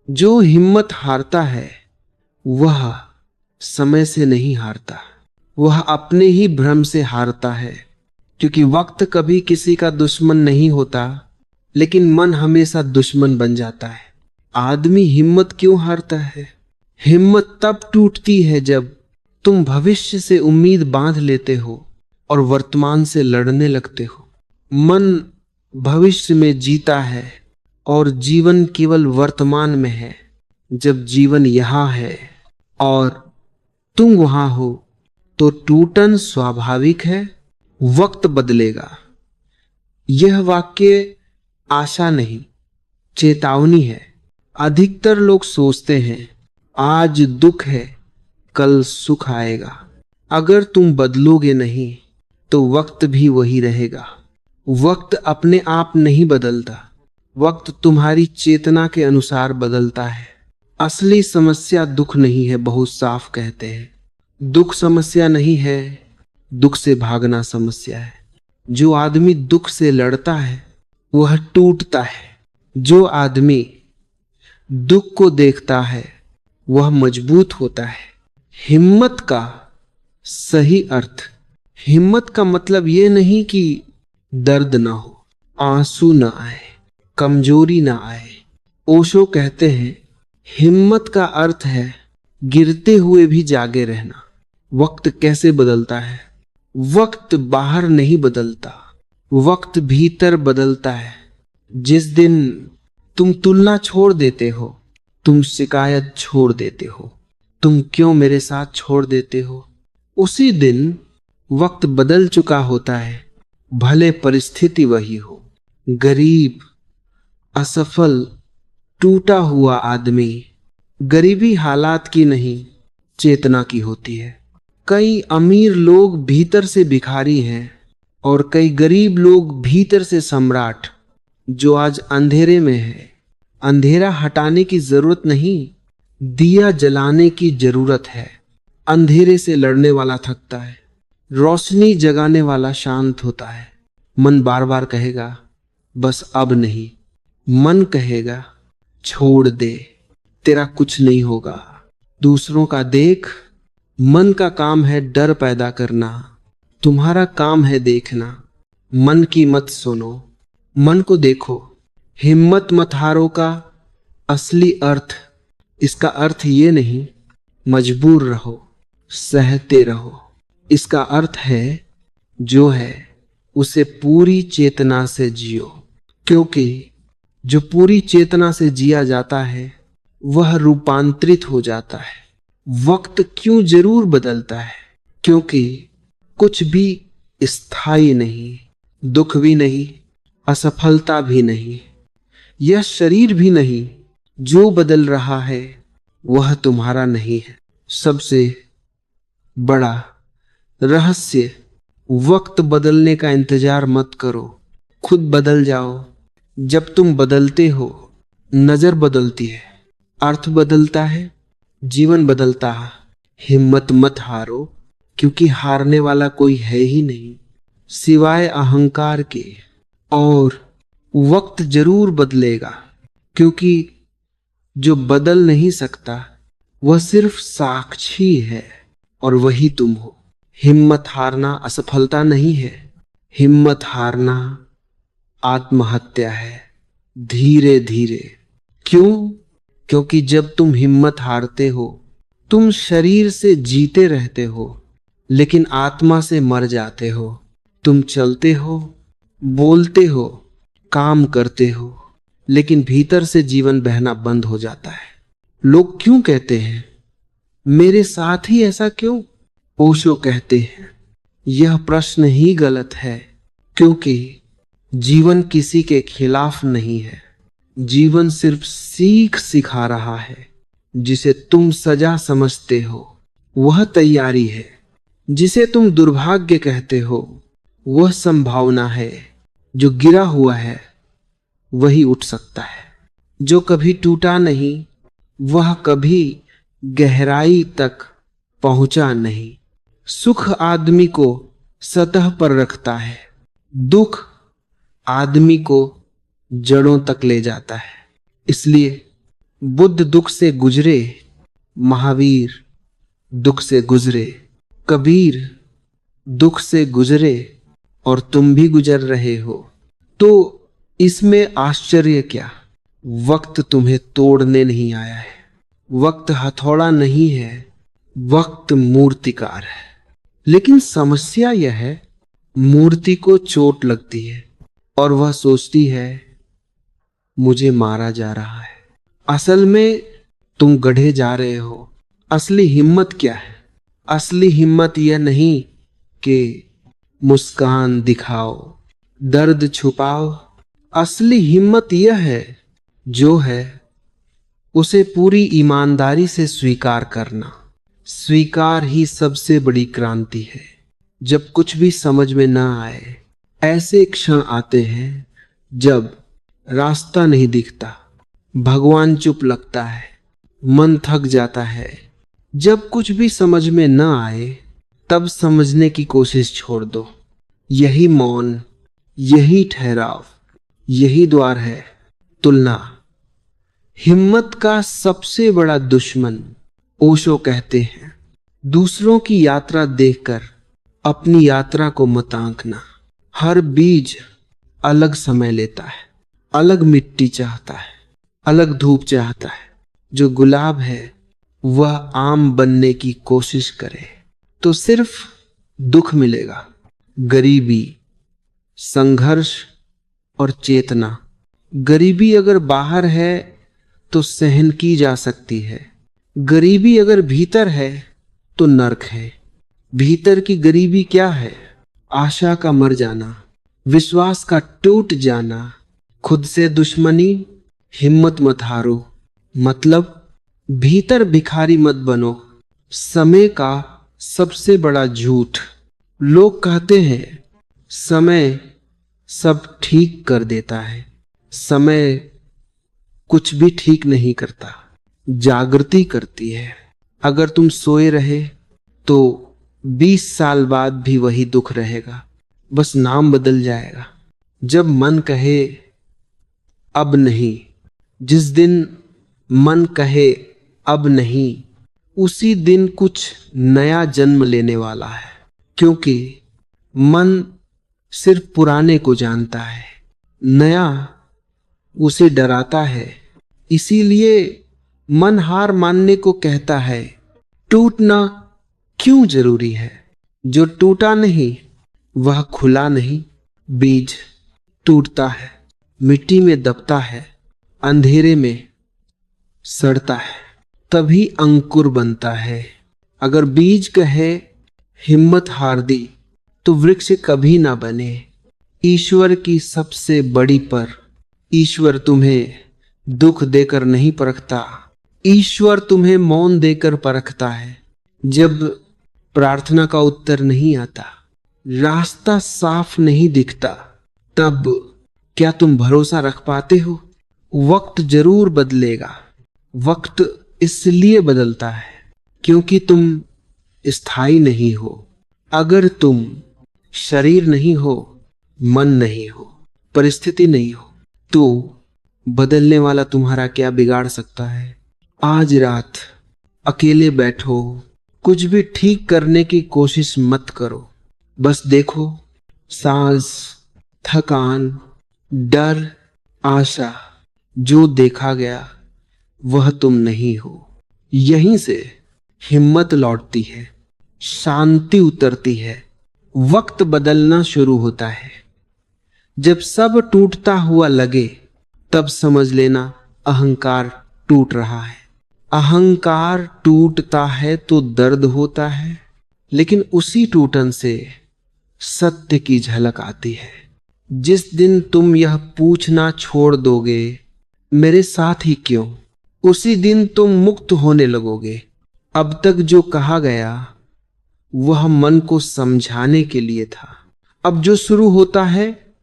जो हिम्मत हारता है वह समय से नहीं हारता, वह अपने ही भ्रम से हारता है। क्योंकि वक्त कभी किसी का दुश्मन नहीं होता, लेकिन मन हमेशा दुश्मन बन जाता है। आदमी हिम्मत क्यों हारता है? हिम्मत तब टूटती है जब तुम भविष्य से उम्मीद बांध लेते हो और वर्तमान से लड़ने लगते हो। मन भविष्य में जीता है और जीवन केवल वर्तमान में है। जब जीवन यहां है और तुम वहां हो तो टूटन स्वाभाविक है। वक्त बदलेगा। यह वाक्य आशा नहीं, चेतावनी है। अधिकतर लोग सोचते हैं आज दुख है, कल सुख आएगा। अगर तुम बदलोगे नहीं तो वक्त भी वही रहेगा। वक्त अपने आप नहीं बदलता, वक्त तुम्हारी चेतना के अनुसार बदलता है। असली समस्या दुख नहीं है, बहुत साफ कहते हैं। दुख समस्या नहीं है, दुख से भागना समस्या है। जो आदमी दुख से लड़ता है वह टूटता है। जो आदमी दुख को देखता है वह मजबूत होता है। हिम्मत का सही अर्थ, हिम्मत का मतलब यह नहीं कि दर्द ना हो, आंसू ना आए, कमजोरी ना आए। ओशो कहते हैं हिम्मत का अर्थ है गिरते हुए भी जागे रहना। वक्त कैसे बदलता है? वक्त बाहर नहीं बदलता, वक्त भीतर बदलता है। जिस दिन तुम तुलना छोड़ देते हो, तुम शिकायत छोड़ देते हो, तुम क्यों मेरे साथ छोड़ देते हो, उसी दिन वक्त बदल चुका होता है। भले परिस्थिति वही हो। गरीब, असफल, टूटा हुआ आदमी, गरीबी हालात की नहीं, चेतना की होती है। कई अमीर लोग भीतर से भिखारी हैं और कई गरीब लोग भीतर से सम्राट। जो आज अंधेरे में है, अंधेरा हटाने की जरूरत नहीं, दिया जलाने की जरूरत है। अंधेरे से लड़ने वाला थकता है, रोशनी जगाने वाला शांत होता है। मन बार बार कहेगा बस अब नहीं, मन कहेगा छोड़ दे, तेरा कुछ नहीं होगा। दूसरों का देख। मन का काम है डर पैदा करना, तुम्हारा काम है देखना। मन की मत सुनो, मन को देखो। हिम्मत मत हारो का असली अर्थ, इसका अर्थ ये नहीं मजबूर रहो, सहते रहो। इसका अर्थ है जो है उसे पूरी चेतना से जियो। क्योंकि जो पूरी चेतना से जिया जाता है वह रूपांतरित हो जाता है। वक्त क्यों जरूर बदलता है? क्योंकि कुछ भी स्थायी नहीं, दुख भी नहीं, असफलता भी नहीं, यह शरीर भी नहीं। जो बदल रहा है वह तुम्हारा नहीं है। सबसे बड़ा रहस्य, वक्त बदलने का इंतजार मत करो, खुद बदल जाओ। जब तुम बदलते हो नजर बदलती है, अर्थ बदलता है, जीवन बदलता है। हिम्मत मत हारो, क्योंकि हारने वाला कोई है ही नहीं सिवाय अहंकार के। और वक्त जरूर बदलेगा, क्योंकि जो बदल नहीं सकता वह सिर्फ साक्षी है और वही तुम हो। हिम्मत हारना असफलता नहीं है, हिम्मत हारना आत्महत्या है, धीरे धीरे। क्यों? क्योंकि जब तुम हिम्मत हारते हो तुम शरीर से जीते रहते हो लेकिन आत्मा से मर जाते हो। तुम चलते हो, बोलते हो, काम करते हो, लेकिन भीतर से जीवन बहना बंद हो जाता है। लोग क्यों कहते हैं मेरे साथ ही ऐसा क्यों? ओशो कहते हैं यह प्रश्न ही गलत है, क्योंकि जीवन किसी के खिलाफ नहीं है। जीवन सिर्फ सीख सिखा रहा है। जिसे तुम सजा समझते हो वह तैयारी है, जिसे तुम दुर्भाग्य कहते हो वह संभावना है। जो गिरा हुआ है वही उठ सकता है, जो कभी टूटा नहीं वह कभी गहराई तक पहुंचा नहीं। सुख आदमी को सतह पर रखता है, दुख आदमी को जड़ों तक ले जाता है। इसलिए बुद्ध दुख से गुजरे, महावीर दुख से गुजरे, कबीर दुख से गुजरे और तुम भी गुजर रहे हो। तो इसमें आश्चर्य क्या? वक्त तुम्हें तोड़ने नहीं आया है। वक्त हथौड़ा नहीं है, वक्त मूर्तिकार है। लेकिन समस्या यह है, मूर्ति को चोट लगती है और वह सोचती है मुझे मारा जा रहा है। असल में तुम गढ़े जा रहे हो। असली हिम्मत क्या है? असली हिम्मत यह नहीं कि मुस्कान दिखाओ, दर्द छुपाओ। असली हिम्मत यह है, जो है उसे पूरी ईमानदारी से स्वीकार करना। स्वीकार ही सबसे बड़ी क्रांति है। जब कुछ भी समझ में ना आए, ऐसे क्षण आते हैं जब रास्ता नहीं दिखता, भगवान चुप लगता है, मन थक जाता है। जब कुछ भी समझ में न आए, तब समझने की कोशिश छोड़ दो। यही मौन, यही ठहराव, यही द्वार है तुलना। हिम्मत का सबसे बड़ा दुश्मन, ओशो कहते हैं, दूसरों की यात्रा देखकर अपनी यात्रा को मत आंकना। हर बीज अलग समय लेता है, अलग मिट्टी चाहता है, अलग धूप चाहता है। जो गुलाब है वह आम बनने की कोशिश करे तो सिर्फ दुख मिलेगा। गरीबी, संघर्ष और चेतना। गरीबी अगर बाहर है तो सहन की जा सकती है, गरीबी अगर भीतर है तो नर्क है। भीतर की गरीबी क्या है? आशा का मर जाना, विश्वास का टूट जाना, खुद से दुश्मनी। हिम्मत मत हारो, मतलब भीतर भिखारी मत बनो। समय का सबसे बड़ा झूठ। लोग कहते हैं समय सब ठीक कर देता है। समय कुछ भी ठीक नहीं करता, जागृति करती है। अगर तुम सोए रहे तो 20 साल बाद भी वही दुख रहेगा, बस नाम बदल जाएगा। जब मन कहे अब नहीं, जिस दिन मन कहे अब नहीं, उसी दिन कुछ नया जन्म लेने वाला है। क्योंकि मन सिर्फ पुराने को जानता है, नया उसे डराता है। इसीलिए मन हार मानने को कहता है। टूटना क्यों जरूरी है? जो टूटा नहीं वह खुला नहीं। बीज टूटता है, मिट्टी में दबता है, अंधेरे में सड़ता है, तभी अंकुर बनता है। अगर बीज कहे हिम्मत हार दी तो वृक्ष कभी ना बने। ईश्वर की सबसे बड़ी पर, ईश्वर तुम्हें दुख देकर नहीं परखता, ईश्वर तुम्हें मौन देकर परखता है। जब प्रार्थना का उत्तर नहीं आता, रास्ता साफ नहीं दिखता, तब क्या तुम भरोसा रख पाते हो? वक्त जरूर बदलेगा। वक्त इसलिए बदलता है क्योंकि तुम स्थायी नहीं हो। अगर तुम शरीर नहीं हो, मन नहीं हो, परिस्थिति नहीं हो, तो बदलने वाला तुम्हारा क्या बिगाड़ सकता है? आज रात अकेले बैठो, कुछ भी ठीक करने की कोशिश मत करो। बस देखो, सांस, थकान, डर, आशा, जो देखा गया वह तुम नहीं हो। यहीं से हिम्मत लौटती है, शांति उतरती है, वक्त बदलना शुरू होता है। जब सब टूटता हुआ लगे, तब समझ लेना अहंकार टूट रहा है। अहंकार टूटता है तो दर्द होता है, लेकिन उसी टूटन से सत्य की झलक आती है। जिस दिन तुम यह पूछना छोड़ दोगे मेरे साथ ही क्यों, उसी दिन तुम मुक्त होने लगोगे। अब तक जो कहा गया वह मन को समझाने के लिए था, अब जो शुरू होता है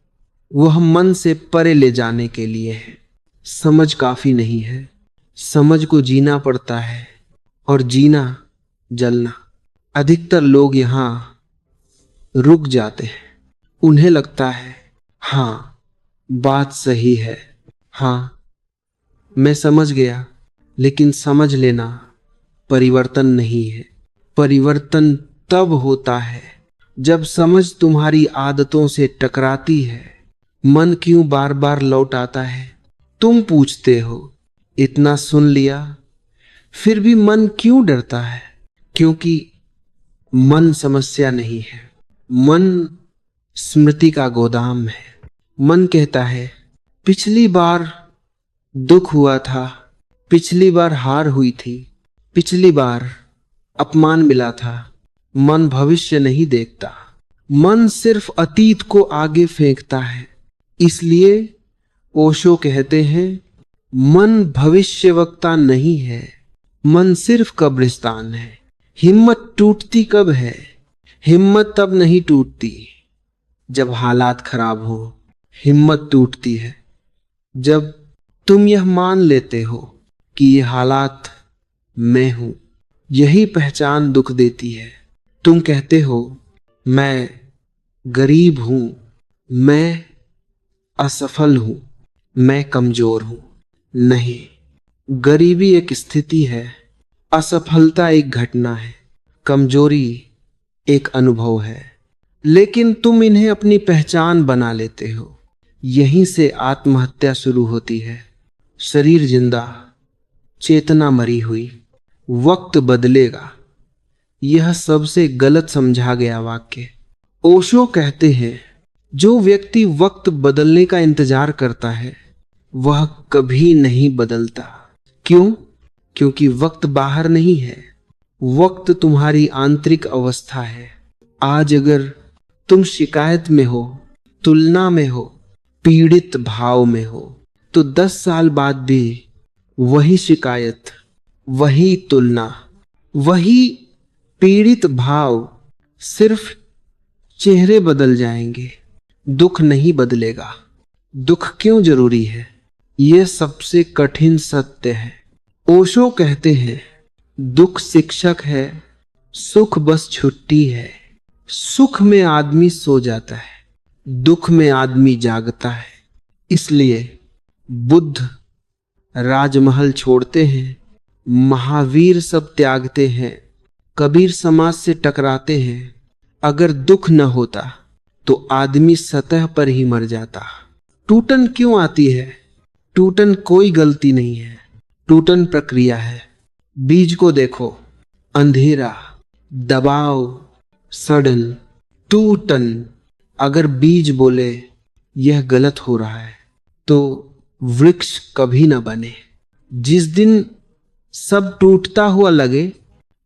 वह मन से परे ले जाने के लिए है। समझ काफी नहीं है, समझ को जीना पड़ता है, और जीना जलना। अधिकतर लोग यहां रुक जाते हैं। उन्हें लगता है हाँ बात सही है, हाँ मैं समझ गया, लेकिन समझ लेना, परिवर्तन नहीं है। परिवर्तन तब होता है जब समझ तुम्हारी आदतों से टकराती है। मन क्यों बार बार लौट आता है? तुम पूछते हो। इतना सुन लिया, फिर भी मन क्यों डरता है? क्योंकि मन समस्या नहीं है, मन स्मृति का गोदाम है। मन कहता है, पिछली बार दुख हुआ था, पिछली बार हार हुई थी, पिछली बार अपमान मिला था। मन भविष्य नहीं देखता, मन सिर्फ अतीत को आगे फेंकता है। इसलिए ओशो कहते हैं, मन भविष्यवक्ता नहीं है, मन सिर्फ कब्रिस्तान है। हिम्मत टूटती कब है? हिम्मत तब नहीं टूटती जब हालात खराब हो। हिम्मत टूटती है जब तुम यह मान लेते हो कि ये हालात मैं हूं। यही पहचान दुख देती है। तुम कहते हो, मैं गरीब हूं, मैं असफल हूं, मैं कमजोर हूं। नहीं, गरीबी एक स्थिति है, असफलता एक घटना है, कमजोरी एक अनुभव है। लेकिन तुम इन्हें अपनी पहचान बना लेते हो। यहीं से आत्महत्या शुरू होती है। शरीर जिंदा, चेतना मरी हुई। वक्त बदलेगा, यह सबसे गलत समझा गया वाक्य। ओशो कहते हैं, जो व्यक्ति वक्त बदलने का इंतजार करता है वह कभी नहीं बदलता। क्यों? क्योंकि वक्त बाहर नहीं है, वक्त तुम्हारी आंतरिक अवस्था है। आज अगर तुम शिकायत में हो, तुलना में हो, पीड़ित भाव में हो, तो 10 साल बाद भी वही शिकायत, वही तुलना, वही पीड़ित भाव, सिर्फ चेहरे बदल जाएंगे, दुख नहीं बदलेगा। दुख क्यों जरूरी है? यह सबसे कठिन सत्य है। ओशो कहते हैं, दुख शिक्षक है, सुख बस छुट्टी है। सुख में आदमी सो जाता है, दुख में आदमी जागता है। इसलिए बुद्ध राजमहल छोड़ते हैं, महावीर सब त्यागते हैं, कबीर समाज से टकराते हैं। अगर दुख न होता तो आदमी सतह पर ही मर जाता। टूटन क्यों आती है? टूटन कोई गलती नहीं है, टूटन प्रक्रिया है। बीज को देखो, अंधेरा, दबाव, सड़न, टूटन। अगर बीज बोले यह गलत हो रहा है तो वृक्ष कभी न बने। जिस दिन सब टूटता हुआ लगे,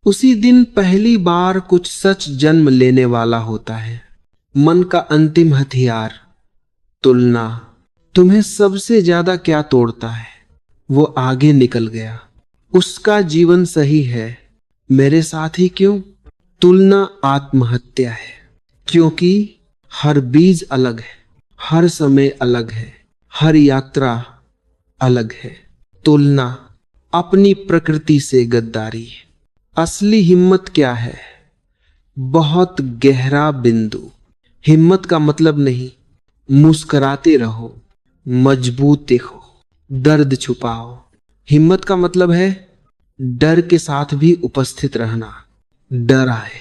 उसी दिन पहली बार कुछ सच जन्म लेने वाला होता है। मन का अंतिम हथियार, तुलना। तुम्हें सबसे ज्यादा क्या तोड़ता है? वो आगे निकल गया, उसका जीवन सही है, मेरे साथ ही क्यों? तुलना आत्महत्या है, क्योंकि हर बीज अलग है, हर समय अलग है, हर यात्रा अलग है। तुलना अपनी प्रकृति से गद्दारी। असली हिम्मत क्या है? बहुत गहरा बिंदु। हिम्मत का मतलब नहीं मुस्कुराते रहो, मजबूत दिखो, दर्द छुपाओ। हिम्मत का मतलब है डर के साथ भी उपस्थित रहना। डर आए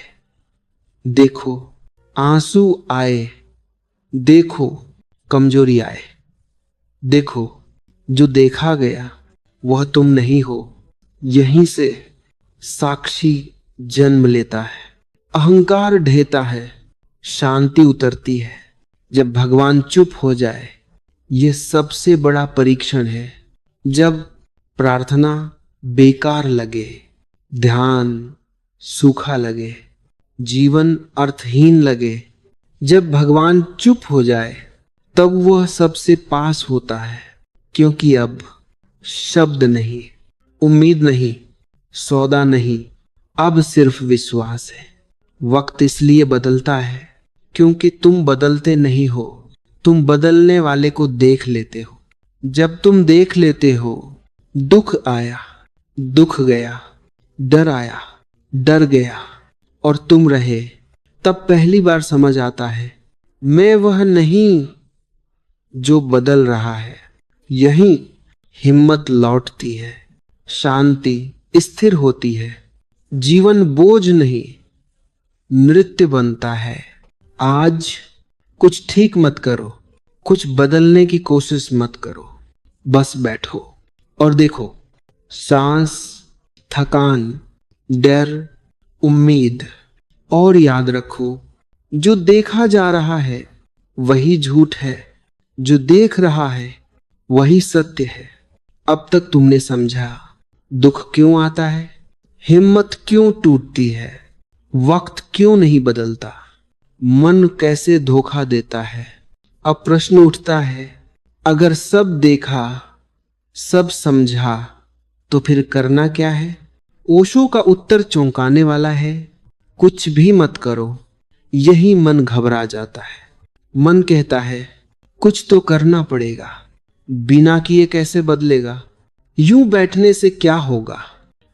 देखो, आंसू आए देखो, कमजोरी आए देखो, जो देखा गया वह तुम नहीं हो। यहीं से साक्षी जन्म लेता है, अहंकार ढहता है, शांति उतरती है। जब भगवान चुप हो जाए, यह सबसे बड़ा परीक्षण है। जब प्रार्थना बेकार लगे, ध्यान सूखा लगे, जीवन अर्थहीन लगे, जब भगवान चुप हो जाए तब वह सबसे पास होता है। क्योंकि अब शब्द नहीं, उम्मीद नहीं, सौदा नहीं, अब सिर्फ विश्वास है। वक्त इसलिए बदलता है क्योंकि तुम बदलते नहीं हो, तुम बदलने वाले को देख लेते हो। जब तुम देख लेते हो, दुख आया, दुख गया, डर आया, डर गया, और तुम रहे, तब पहली बार समझ आता है, मैं वह नहीं जो बदल रहा है। यही हिम्मत लौटती है। शांति स्थिर होती है। जीवन बोझ नहीं, नृत्य बनता है। आज कुछ ठीक मत करो, कुछ बदलने की कोशिश मत करो, बस बैठो और देखो। सांस, थकान, डर, उम्मीद, और याद रखो, जो देखा जा रहा है वही झूठ है, जो देख रहा है वही सत्य है। अब तक तुमने समझा दुख क्यों आता है, हिम्मत क्यों टूटती है, वक्त क्यों नहीं बदलता, मन कैसे धोखा देता है। अब प्रश्न उठता है, अगर सब देखा, सब समझा, तो फिर करना क्या है? ओशो का उत्तर चौंकाने वाला है, कुछ भी मत करो। यही मन घबरा जाता है। मन कहता है कुछ तो करना पड़ेगा, बिना किए कैसे बदलेगा, यूं बैठने से क्या होगा।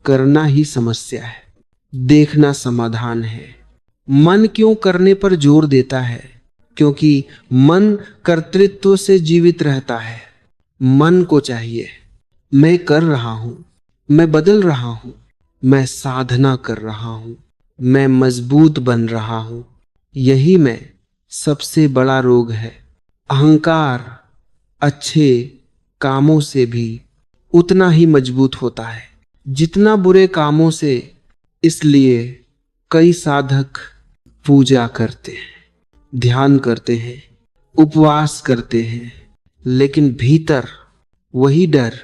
करना ही समस्या है, देखना समाधान है। मन क्यों करने पर जोर देता है? क्योंकि मन कर्तृत्व से जीवित रहता है। मन को चाहिए मैं कर रहा हूं, मैं बदल रहा हूं, मैं साधना कर रहा हूं, मैं मजबूत बन रहा हूं। यही में सबसे बड़ा रोग है। अहंकार अच्छे कामों से भी उतना ही मजबूत होता है जितना बुरे कामों से। इसलिए कई साधक पूजा करते हैं, ध्यान करते हैं, उपवास करते हैं, लेकिन भीतर वही डर,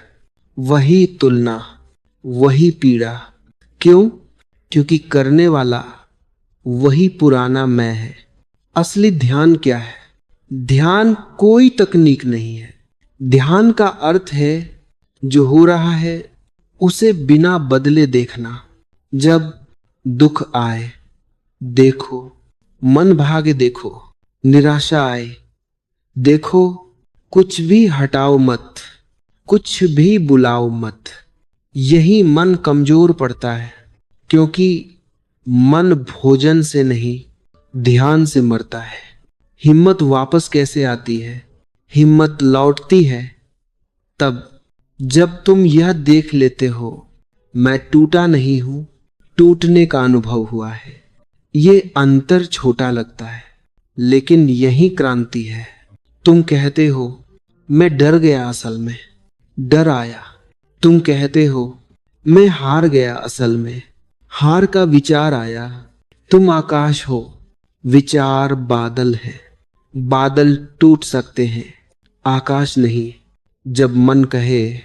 वही तुलना, वही पीड़ा। क्यों? क्योंकि करने वाला वही पुराना मैं है। असली ध्यान क्या है? ध्यान कोई तकनीक नहीं है। ध्यान का अर्थ है जो हो रहा है उसे बिना बदले देखना। जब दुख आए देखो, मन भागे देखो, निराशा आए देखो, कुछ भी हटाओ मत, कुछ भी बुलाओ मत। यही मन कमजोर पड़ता है, क्योंकि मन भोजन से नहीं ध्यान से मरता है। हिम्मत वापस कैसे आती है? हिम्मत लौटती है तब जब तुम यह देख लेते हो, मैं टूटा नहीं हूं, टूटने का अनुभव हुआ है। ये अंतर छोटा लगता है, लेकिन यही क्रांति है। तुम कहते हो मैं डर गया, असल में डर आया। तुम कहते हो मैं हार गया, असल में हार का विचार आया। तुम आकाश हो, विचार बादल है। बादल टूट सकते हैं, आकाश नहीं। जब मन कहे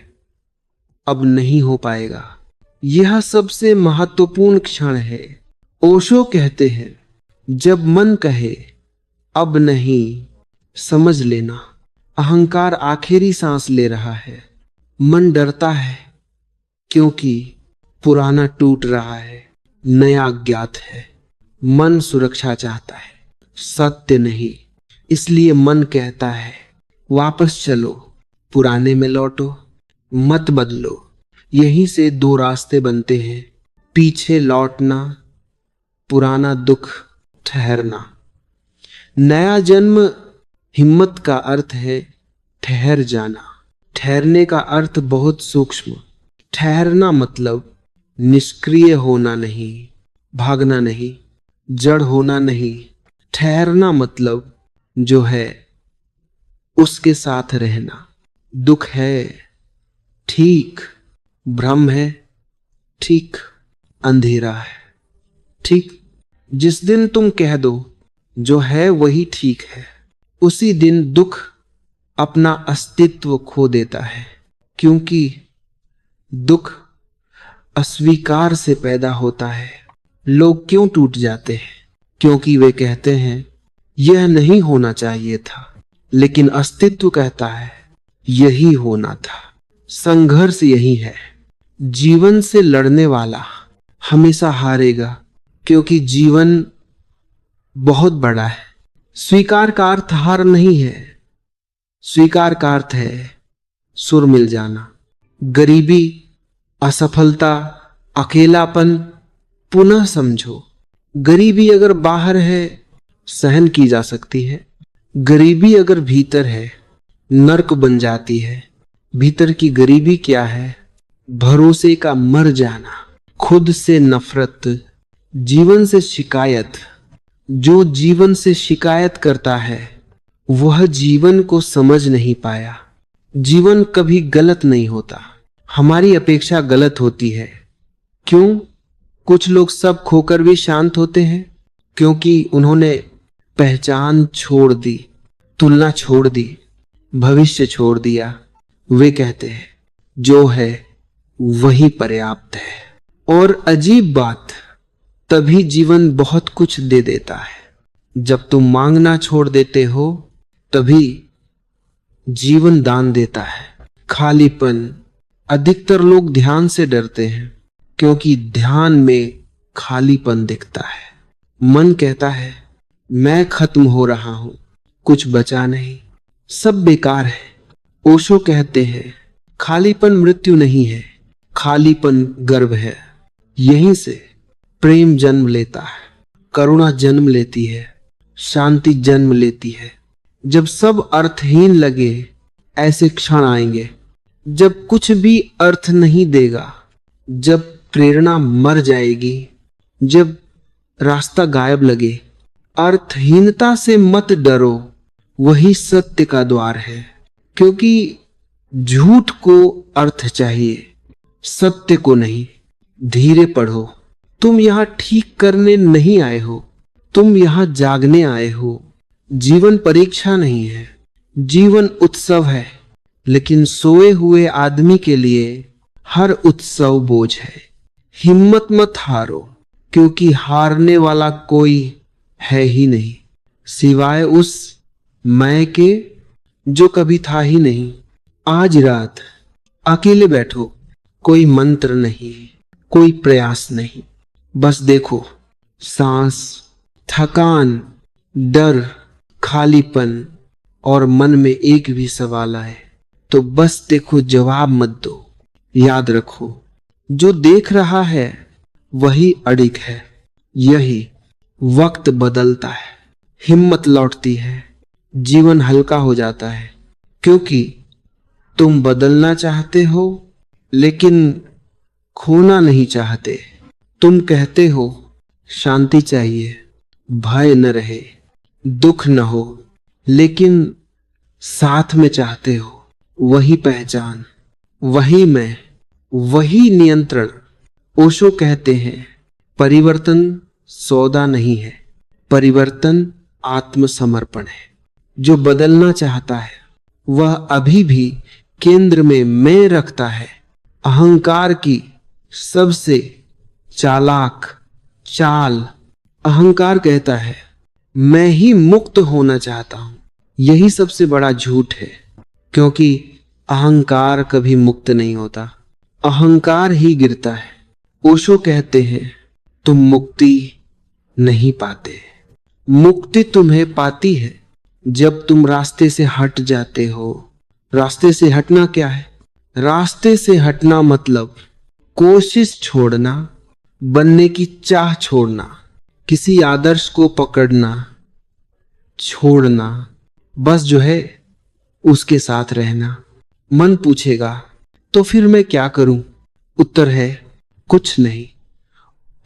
अब नहीं हो पाएगा, यह सबसे महत्वपूर्ण क्षण है। ओशो कहते हैं जब मन कहे अब नहीं, समझ लेना अहंकार आखिरी सांस ले रहा है। मन डरता है क्योंकि पुराना टूट रहा है, नया अज्ञात है। मन सुरक्षा चाहता है, सत्य नहीं। इसलिए मन कहता है वापस चलो, पुराने में लौटो, मत बदलो। यहीं से दो रास्ते बनते हैं, पीछे लौटना, पुराना दुख ठहरना। नया जन्म हिम्मत का अर्थ है ठहर जाना। ठहरने का अर्थ बहुत सूक्ष्म। ठहरना मतलब निष्क्रिय होना नहीं, भागना नहीं, जड़ होना नहीं। ठहरना मतलब जो है उसके साथ रहना। दुख है ठीक, भ्रम है ठीक, अंधेरा है ठीक। जिस दिन तुम कह दो जो है वही ठीक है, उसी दिन दुख अपना अस्तित्व खो देता है। क्योंकि दुख अस्वीकार से पैदा होता है। लोग क्यों टूट जाते हैं? क्योंकि वे कहते हैं यह नहीं होना चाहिए था, लेकिन अस्तित्व कहता है यही होना था। संघर्ष यही है। जीवन से लड़ने वाला हमेशा हारेगा, क्योंकि जीवन बहुत बड़ा है। स्वीकार का अर्थ हार नहीं है, स्वीकार का अर्थ है सुर मिल जाना। गरीबी, असफलता, अकेलापन पुनः समझो। गरीबी अगर बाहर है सहन की जा सकती है, गरीबी अगर भीतर है नर्क बन जाती है। भीतर की गरीबी क्या है? भरोसे का मर जाना, खुद से नफरत, जीवन से शिकायत। जो जीवन से शिकायत करता है वह जीवन को समझ नहीं पाया। जीवन कभी गलत नहीं होता, हमारी अपेक्षा गलत होती है। क्यों? कुछ लोग सब खोकर भी शांत होते हैं क्योंकि उन्होंने पहचान छोड़ दी, तुलना छोड़ दी, भविष्य छोड़ दिया। वे कहते हैं जो है वही पर्याप्त है। और अजीब बात, तभी जीवन बहुत कुछ दे देता है। जब तुम मांगना छोड़ देते हो तभी जीवन दान देता है। खालीपन। अधिकतर लोग ध्यान से डरते हैं क्योंकि ध्यान में खालीपन दिखता है। मन कहता है मैं खत्म हो रहा हूं, कुछ बचा नहीं, सब बेकार है। ओशो कहते हैं खालीपन मृत्यु नहीं है, खालीपन गर्भ है। यहीं से प्रेम जन्म लेता है, करुणा जन्म लेती है, शांति जन्म लेती है। जब सब अर्थहीन लगे ऐसे क्षण आएंगे, जब कुछ भी अर्थ नहीं देगा, जब प्रेरणा मर जाएगी, जब रास्ता गायब लगे। अर्थहीनता से मत डरो, वही सत्य का द्वार है। क्योंकि झूठ को अर्थ चाहिए, सत्य को नहीं। धीरे पढ़ो, तुम यहां ठीक करने नहीं आए हो, तुम यहां जागने आए हो। जीवन परीक्षा नहीं है, जीवन उत्सव है। लेकिन सोए हुए आदमी के लिए हर उत्सव बोझ है। हिम्मत मत हारो, क्योंकि हारने वाला कोई है ही नहीं सिवाय उस मैं के जो कभी था ही नहीं। आज रात अकेले बैठो, कोई मंत्र नहीं, कोई प्रयास नहीं, बस देखो सांस, थकान, डर, खालीपन और मन में एक भी सवाल आए तो बस देखो, जवाब मत दो। याद रखो जो देख रहा है वही अडिग है। यही वक्त बदलता है, हिम्मत लौटती है, जीवन हल्का हो जाता है। क्योंकि तुम बदलना चाहते हो लेकिन खोना नहीं चाहते। तुम कहते हो शांति चाहिए, भय न रहे, दुख न हो, लेकिन साथ में चाहते हो वही पहचान, वही मैं, वही नियंत्रण। ओशो कहते हैं परिवर्तन सौदा नहीं है, परिवर्तन आत्मसमर्पण है। जो बदलना चाहता है वह अभी भी केंद्र में मैं रखता है। अहंकार की सबसे चालाक चाल, अहंकार कहता है मैं ही मुक्त होना चाहता हूं। यही सबसे बड़ा झूठ है, क्योंकि अहंकार कभी मुक्त नहीं होता, अहंकार ही गिरता है। ओशो कहते हैं तुम मुक्ति नहीं पाते, मुक्ति तुम्हें पाती है जब तुम रास्ते से हट जाते हो। रास्ते से हटना क्या है? रास्ते से हटना मतलब कोशिश छोड़ना, बनने की चाह छोड़ना, किसी आदर्श को पकड़ना छोड़ना, बस जो है उसके साथ रहना। मन पूछेगा तो फिर मैं क्या करूं? उत्तर है कुछ नहीं।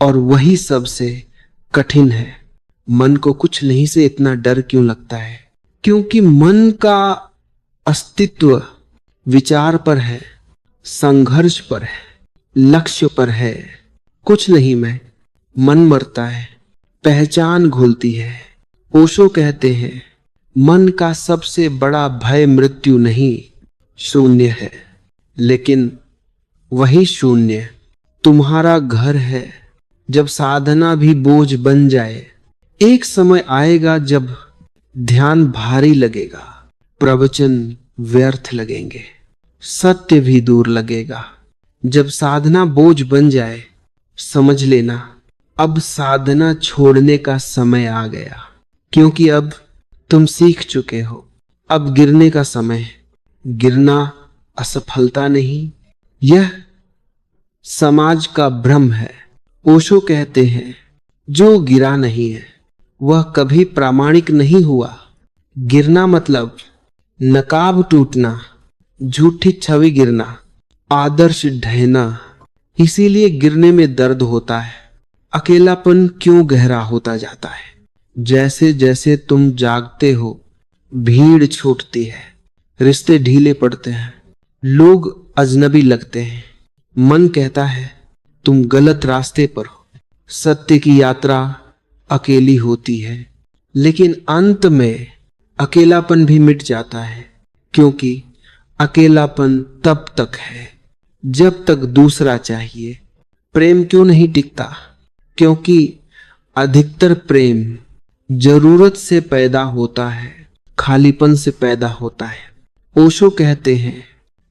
और वही सबसे कठिन है। मन को कुछ नहीं से इतना डर क्यों लगता है? क्योंकि मन का अस्तित्व विचार पर है, संघर्ष पर है, लक्ष्य पर है। कुछ नहीं मैं, मन मरता है, पहचान घुलती है। ओशो कहते हैं मन का सबसे बड़ा भय मृत्यु नहीं, शून्य है। लेकिन वही शून्य तुम्हारा घर है। जब साधना भी बोझ बन जाए, एक समय आएगा जब ध्यान भारी लगेगा, प्रवचन व्यर्थ लगेंगे, सत्य भी दूर लगेगा। जब साधना बोझ बन जाए, समझ लेना अब साधना छोड़ने का समय आ गया। क्योंकि अब तुम सीख चुके हो, अब गिरने का समय। गिरना असफलता नहीं, यह समाज का भ्रम है। ओशो कहते हैं जो गिरा नहीं है वह कभी प्रामाणिक नहीं हुआ। गिरना मतलब नकाब टूटना, झूठी छवि गिरना, आदर्श ढहना, इसीलिए गिरने में दर्द होता है। अकेलापन क्यों गहरा होता जाता है? जैसे जैसे तुम जागते हो, भीड़ छूटती है, रिश्ते ढीले पड़ते हैं, लोग अजनबी लगते हैं। मन कहता है तुम गलत रास्ते पर हो। सत्य की यात्रा अकेली होती है, लेकिन अंत में अकेलापन भी मिट जाता है, क्योंकि अकेलापन तब तक है जब तक दूसरा चाहिए। प्रेम क्यों नहीं टिकता? क्योंकि अधिकतर प्रेम जरूरत से पैदा होता है, खालीपन से पैदा होता है। ओशो कहते हैं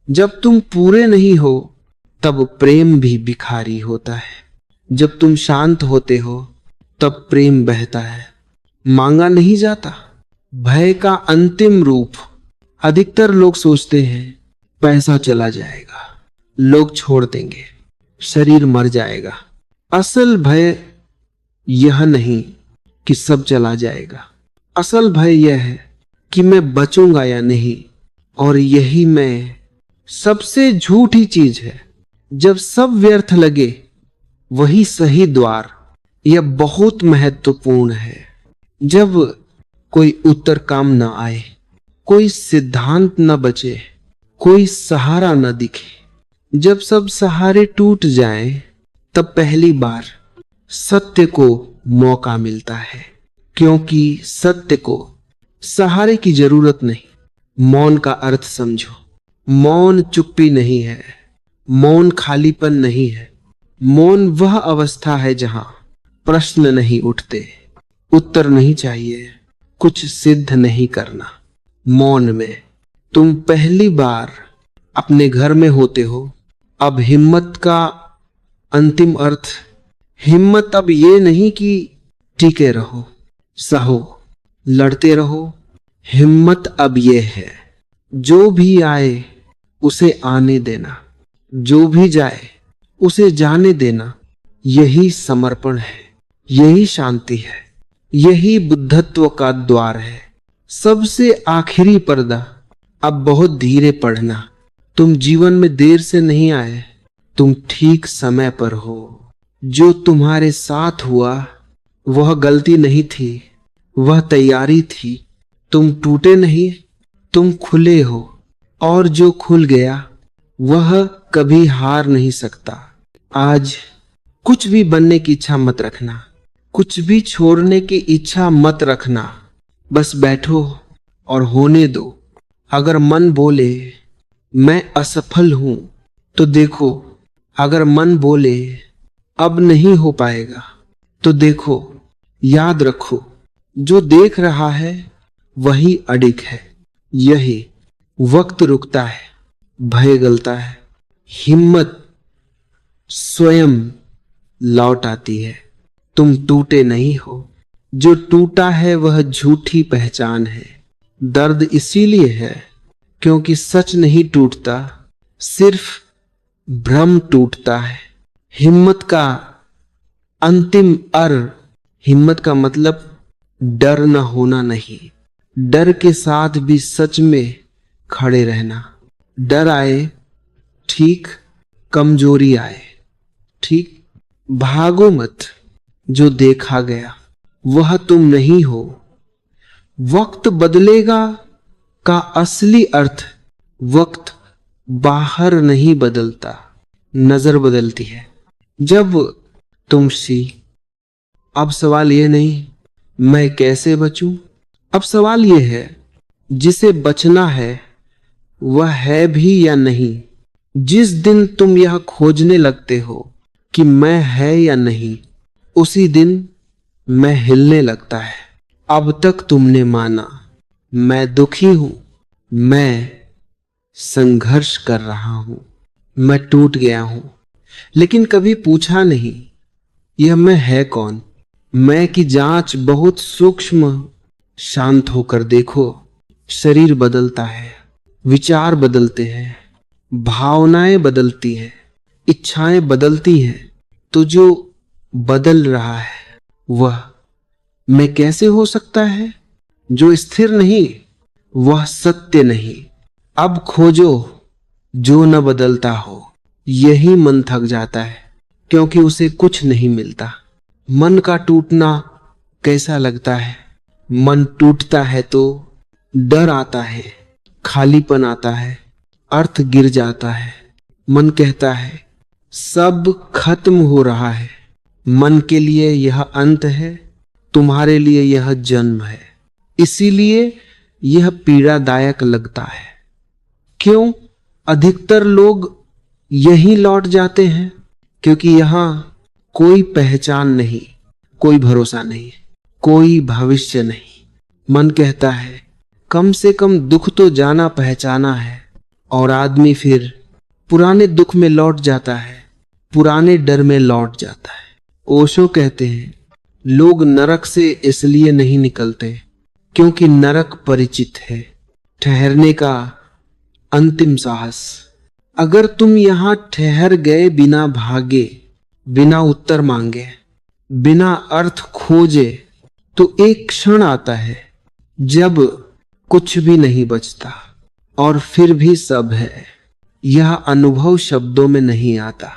जब तुम पूरे नहीं हो तब प्रेम भी भिखारी होता है। जब तुम शांत होते हो तब प्रेम बहता है, मांगा नहीं जाता। भय का अंतिम रूप। अधिकतर लोग सोचते हैं पैसा चला जाएगा, लोग छोड़ देंगे, शरीर मर जाएगा। असल भय यह नहीं कि सब चला जाएगा, असल भय यह है कि मैं बचूंगा या नहीं। और यही मैं सबसे झूठी चीज है। जब सब व्यर्थ लगे वही सही द्वार। यह बहुत महत्वपूर्ण है। जब कोई उत्तर काम न आए, कोई सिद्धांत न बचे, कोई सहारा न दिखे, जब सब सहारे टूट जाएं, तब पहली बार सत्य को मौका मिलता है। क्योंकि सत्य को सहारे की जरूरत नहीं। मौन का अर्थ समझो। मौन चुप्पी नहीं है, मौन खालीपन नहीं है। मौन वह अवस्था है जहां प्रश्न नहीं उठते, उत्तर नहीं चाहिए, कुछ सिद्ध नहीं करना। मौन में तुम पहली बार अपने घर में होते हो। अब हिम्मत का अंतिम अर्थ, हिम्मत अब ये नहीं कि टिके रहो, सहो, लड़ते रहो। हिम्मत अब ये है जो भी आए उसे आने देना, जो भी जाए उसे जाने देना। यही समर्पण है, यही शांति है, यही बुद्धत्व का द्वार है। सबसे आखिरी पर्दा, अब बहुत धीरे पढ़ना। तुम जीवन में देर से नहीं आए, तुम ठीक समय पर हो। जो तुम्हारे साथ हुआ वह गलती नहीं थी, वह तैयारी थी। तुम टूटे नहीं, तुम खुले हो। और जो खुल गया वह कभी हार नहीं सकता। आज कुछ भी बनने की इच्छा मत रखना, कुछ भी छोड़ने की इच्छा मत रखना। बस बैठो और होने दो। अगर मन बोले मैं असफल हूं तो देखो, अगर मन बोले अब नहीं हो पाएगा तो देखो, याद रखो जो देख रहा है वही अडिग है। यही वक्त रुकता है, भय गलता है, हिम्मत स्वयं लौट आती है। तुम टूटे नहीं हो, जो टूटा है वह झूठी पहचान है। दर्द इसीलिए है क्योंकि सच नहीं टूटता, सिर्फ भ्रम टूटता है। हिम्मत का अंतिम हिम्मत का मतलब डर न होना नहीं, डर के साथ भी सच में खड़े रहना। डर आए ठीक, कमजोरी आए ठीक, भागो मत। जो देखा गया वह तुम नहीं हो। वक्त बदलेगा का असली अर्थ, वक्त बाहर नहीं बदलता, नजर बदलती है। जब तुम अब सवाल यह नहीं मैं कैसे बचूं, अब सवाल यह है जिसे बचना है वह है भी या नहीं। जिस दिन तुम यह खोजने लगते हो कि मैं है या नहीं, उसी दिन मैं हिलने लगता है। अब तक तुमने माना मैं दुखी हूं, मैं संघर्ष कर रहा हूं, मैं टूट गया हूं, लेकिन कभी पूछा नहीं यह मैं है कौन। मैं की जांच बहुत सूक्ष्म। शांत होकर देखो, शरीर बदलता है, विचार बदलते हैं, भावनाएं बदलती हैं, इच्छाएं बदलती हैं। तो जो बदल रहा है वह मैं कैसे हो सकता है? जो स्थिर नहीं वह सत्य नहीं। अब खोजो जो न बदलता हो। यही मन थक जाता है, क्योंकि उसे कुछ नहीं मिलता। मन का टूटना कैसा लगता है? मन टूटता है तो डर आता है, खालीपन आता है, अर्थ गिर जाता है। मन कहता है सब खत्म हो रहा है। मन के लिए यह अंत है, तुम्हारे लिए यह जन्म है। इसीलिए यह पीड़ादायक लगता है। क्यों अधिकतर लोग यहीं लौट जाते हैं? क्योंकि यहां कोई पहचान नहीं, कोई भरोसा नहीं, कोई भविष्य नहीं। मन कहता है कम से कम दुख तो जाना पहचाना है, और आदमी फिर पुराने दुख में लौट जाता है, पुराने डर में लौट जाता है। ओशो कहते हैं लोग नरक से इसलिए नहीं निकलते क्योंकि नरक परिचित है। ठहरने का अंतिम साहस। अगर तुम यहां ठहर गए बिना भागे, बिना उत्तर मांगे, बिना अर्थ खोजे, तो एक क्षण आता है जब कुछ भी नहीं बचता और फिर भी सब है। यह अनुभव शब्दों में नहीं आता,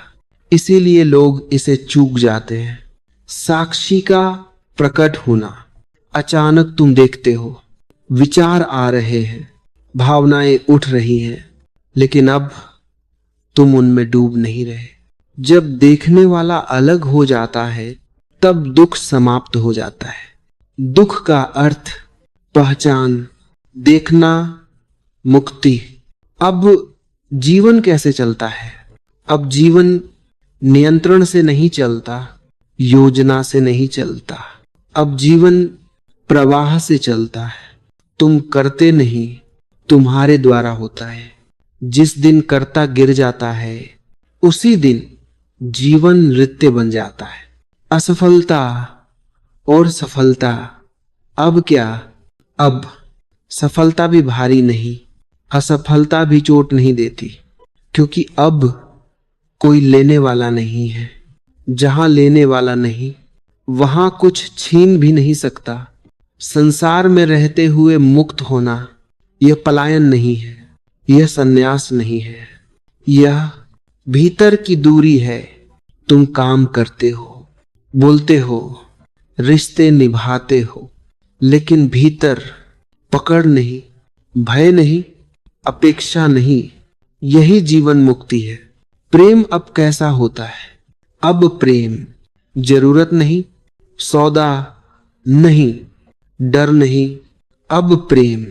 इसीलिए लोग इसे चूक जाते हैं। साक्षी का प्रकट होना। अचानक तुम देखते हो विचार आ रहे हैं, भावनाएं उठ रही हैं, लेकिन अब तुम उनमें डूब नहीं रहे। जब देखने वाला अलग हो जाता है तब दुख समाप्त हो जाता है। दुख का अर्थ पहचान, देखना, मुक्ति। अब जीवन कैसे चलता है? अब जीवन नियंत्रण से नहीं चलता, योजना से नहीं चलता। अब जीवन प्रवाह से चलता है। तुम करते नहीं, तुम्हारे द्वारा होता है। जिस दिन कर्ता गिर जाता है उसी दिन जीवन नृत्य बन जाता है। असफलता और सफलता। अब क्या? अब सफलता भी भारी नहीं, असफलता भी चोट नहीं देती, क्योंकि अब कोई लेने वाला नहीं है। जहां लेने वाला नहीं वहां कुछ छीन भी नहीं सकता। संसार में रहते हुए मुक्त होना यह पलायन नहीं है, यह संन्यास नहीं है, यह भीतर की दूरी है। तुम काम करते हो, बोलते हो, रिश्ते निभाते हो, लेकिन भीतर पकड़ नहीं, भय नहीं, अपेक्षा नहीं। यही जीवन मुक्ति है। प्रेम अब कैसा होता है? अब प्रेम जरूरत नहीं, सौदा नहीं, डर नहीं। अब प्रेम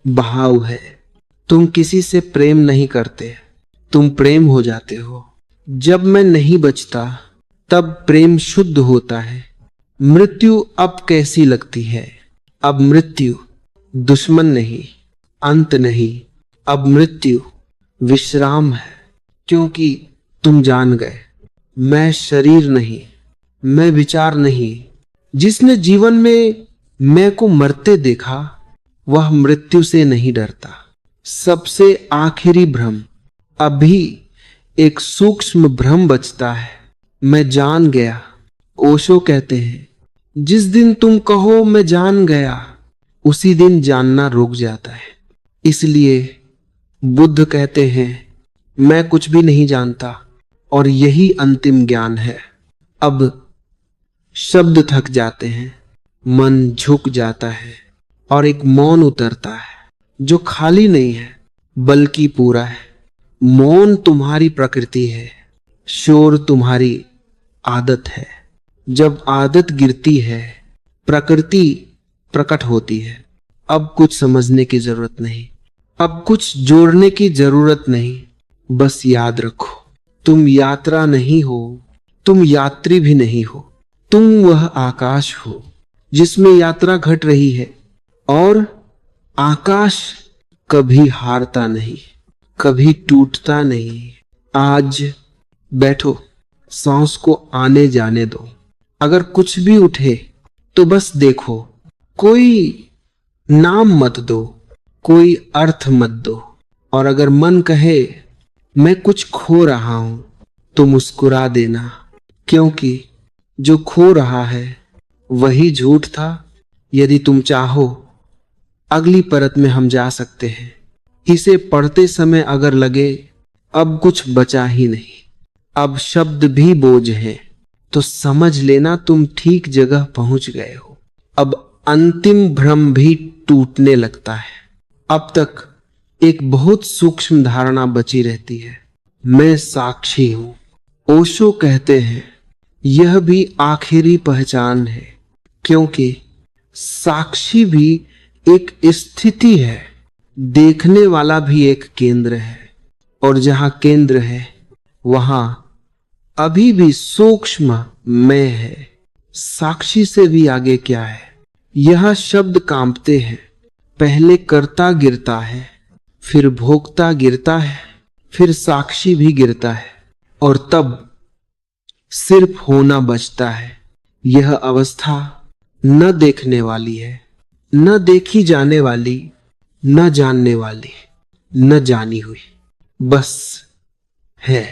बहाव है। तुम किसी से प्रेम नहीं करते, तुम प्रेम हो जाते हो। जब मैं नहीं बचता तब प्रेम शुद्ध होता है। मृत्यु अब कैसी लगती है? अब मृत्यु दुश्मन नहीं, अंत नहीं। अब मृत्यु विश्राम है, क्योंकि तुम जान गए मैं शरीर नहीं, मैं विचार नहीं। जिसने जीवन में मैं को मरते देखा वह मृत्यु से नहीं डरता। सबसे आखिरी भ्रम। अभी एक सूक्ष्म भ्रम बचता है, मैं जान गया। ओशो कहते हैं जिस दिन तुम कहो मैं जान गया, उसी दिन जानना रुक जाता है। इसलिए बुद्ध कहते हैं मैं कुछ भी नहीं जानता, और यही अंतिम ज्ञान है। अब शब्द थक जाते हैं, मन झुक जाता है, और एक मौन उतरता है जो खाली नहीं है बल्कि पूरा है। मौन तुम्हारी प्रकृति है, शोर तुम्हारी आदत है। जब आदत गिरती है प्रकृति प्रकट होती है। अब कुछ समझने की जरूरत नहीं, अब कुछ जोड़ने की जरूरत नहीं। बस याद रखो तुम यात्रा नहीं हो, तुम यात्री भी नहीं हो। तुम वह आकाश हो जिसमें यात्रा घट रही है, और आकाश कभी हारता नहीं, कभी टूटता नहीं। आज बैठो, सांस को आने जाने दो। अगर कुछ भी उठे तो बस देखो, कोई नाम मत दो, कोई अर्थ मत दो। और अगर मन कहे मैं कुछ खो रहा हूं तो मुस्कुरा देना, क्योंकि जो खो रहा है वही झूठ था। यदि तुम चाहो अगली परत में हम जा सकते हैं। इसे पढ़ते समय अगर लगे अब कुछ बचा ही नहीं, अब शब्द भी बोझ हैं, तो समझ लेना तुम ठीक जगह पहुंच गए हो। अब अंतिम भ्रम भी टूटने लगता है। अब तक एक बहुत सूक्ष्म धारणा बची रहती है, मैं साक्षी हूं। ओशो कहते हैं यह भी आखिरी पहचान है, क्योंकि साक्षी भी एक स्थिति है, देखने वाला भी एक केंद्र है, और जहां केंद्र है वहां अभी भी सूक्ष्म मैं है। साक्षी से भी आगे क्या है? यह शब्द कांपते हैं, पहले कर्ता गिरता है, फिर भोक्ता गिरता है, फिर साक्षी भी गिरता है, और तब सिर्फ होना बचता है। यह अवस्था न देखने वाली है, न देखी जाने वाली, न जानने वाली, न जानी हुई, बस है।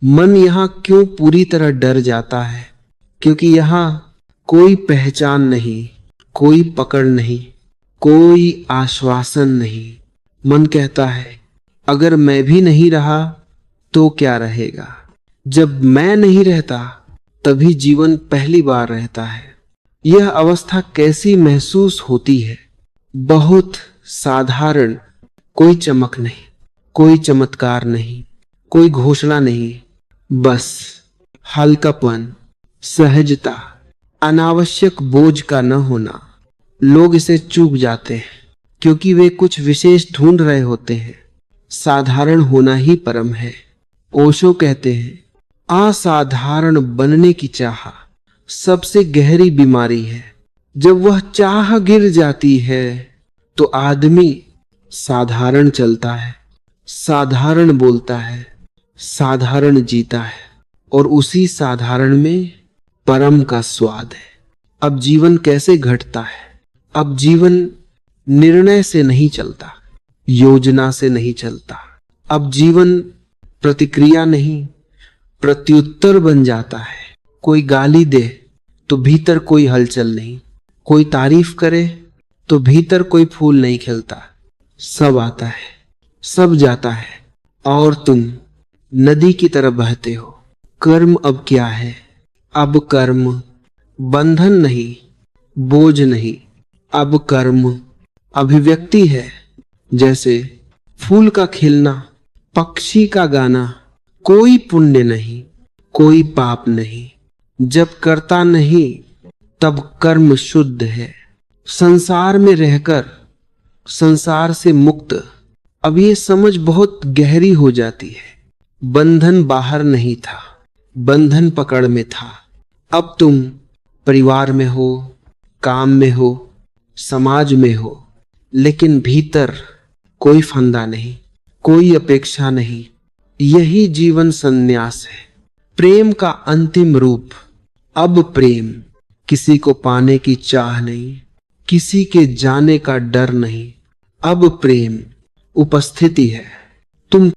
मन यहां क्यों पूरी तरह डर जाता है? क्योंकि यहां कोई पहचान नहीं, कोई पकड़ नहीं, कोई आश्वासन नहीं। मन कहता है अगर मैं भी नहीं रहा तो क्या रहेगा? जब मैं नहीं रहता तभी जीवन पहली बार रहता है। यह अवस्था कैसी महसूस होती है? बहुत साधारण, कोई चमक नहीं, कोई चमत्कार नहीं, कोई घोषणा नहीं, बस हल्कापन, सहजता, अनावश्यक बोझ का न होना। लोग इसे चूक जाते हैं क्योंकि वे कुछ विशेष ढूंढ रहे होते हैं। साधारण होना ही परम है। ओशो कहते हैं असाधारण बनने की चाह सबसे गहरी बीमारी है। जब वह चाह गिर जाती है तो आदमी साधारण चलता है, साधारण बोलता है, साधारण जीता है, और उसी साधारण में परम का स्वाद है। अब जीवन कैसे घटता है? अब जीवन निर्णय से नहीं चलता, योजना से नहीं चलता। अब जीवन प्रतिक्रिया नहीं, प्रत्युत्तर बन जाता है। कोई गाली दे तो भीतर कोई हलचल नहीं, कोई तारीफ करे तो भीतर कोई फूल नहीं खिलता। सब आता है, सब जाता है, और तुम नदी की तरह बहते हो। कर्म अब क्या है? अब कर्म बंधन नहीं, बोझ नहीं। अब कर्म अभिव्यक्ति है, जैसे फूल का खिलना, पक्षी का गाना। कोई पुण्य नहीं, कोई पाप नहीं। जब करता नहीं तब कर्म शुद्ध है। संसार में रहकर संसार से मुक्त। अब ये समझ बहुत गहरी हो जाती है। बंधन बाहर नहीं था, बंधन पकड़ में था। अब तुम परिवार में हो, काम में हो, समाज में हो, लेकिन भीतर कोई फंदा नहीं, कोई अपेक्षा नहीं। यही जीवन संन्यास है, प्रेम का अंतिम रूप। अब प्रेम किसी को पाने की चाह नहीं, किसी के जाने का डर नहीं। अब प्रेम उपस्थिति है,